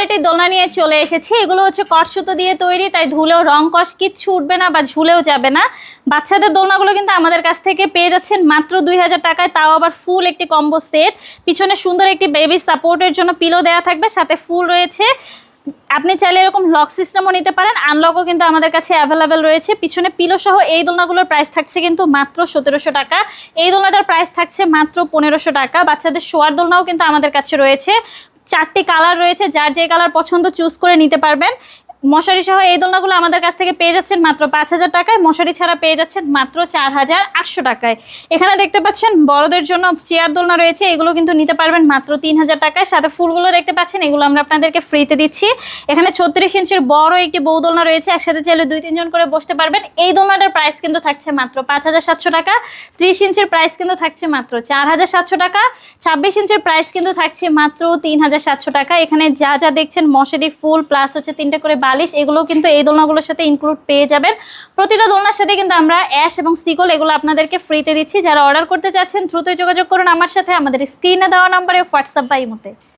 কোয়ালিটির দোলনা নিয়ে চলে এসেছি। এগুলো হচ্ছে কট সুতো দিয়ে তৈরি, তাই ধুলেও রং কস কিচ্ছু উঠবে না বা ঝুলেও যাবে না। বাচ্চাদের দোলনাগুলো কিন্তু আমাদের কাছ থেকে পেয়ে যাচ্ছেন মাত্র 2000 টাকায়, তাও আবার ফুল একটি কম্বো সেট। পিছনে সুন্দর একটি বেবি সাপোর্টের জন্য পিলো দেওয়া থাকবে, সাথে ফুল রয়েছে। আপনি চাইলে এরকম লক সিস্টেমও নিতে পারেন, আনলকও কিন্তু আমাদের কাছে অ্যাভেলেবেল রয়েছে। পিছনে পিলো সহ এই দোলনাগুলোর প্রাইস থাকছে কিন্তু মাত্র 1700 টাকা। এই দোলনাটার প্রাইস থাকছে মাত্র 1500 টাকা। বাচ্চাদের শোয়ার দোলনাও কিন্তু আমাদের কাছে রয়েছে, 4টি কালার রয়েছে, যার যে কালার পছন্দ চুজ করে নিতে পারবেন। মশারি সহ এই দোলনাগুলো আমাদের কাছ থেকে পেয়ে যাচ্ছেন মাত্র 5000 টাকায়, মশারি ছাড়া পেয়ে যাচ্ছেন মাত্র 4800 টাকায়। এখানে দেখতে পাচ্ছেন বড়দের জন্য চেয়ার দোলনা রয়েছে, এগুলো কিন্তু নিতে পারবেন মাত্র 3000 টাকায়। সাথে ফুলগুলো দেখতে পাচ্ছেন, এগুলো আমরা আপনাদেরকে ফ্রিতে দিচ্ছি। এখানে 36 ইঞ্চির বড় একটি বউ দোলনা রয়েছে, একসাথে চাইলে 2-3 জন করে বসতে পারবেন। এই দোলনাটার প্রাইস কিন্তু থাকছে মাত্র 5700 টাকা। 30 ইঞ্চির প্রাইস কিন্তু থাকছে মাত্র 4700 টাকা। 26 ইঞ্চির প্রাইস কিন্তু থাকছে মাত্র 3700 টাকা। এখানে যা যা দেখছেন মশারি, ফুল প্লাস হচ্ছে 3টে করে বালিশ, এগুলো কিন্তু এই দোলনাগুলোর সাথে ইনক্লুড পেয়ে যাবেন। প্রতিটা দোলনার সাথে কিন্তু আমরা অ্যাশ এবং সিকল এগুলো আপনাদেরকে ফ্রিতে দিচ্ছি। যারা অর্ডার করতে চাচ্ছেন দ্রুতই যোগাযোগ করুন আমার সাথে, আমাদের স্ক্রিনে দেওয়া নম্বরে হোয়াটসঅ্যাপ বা ইমোতে।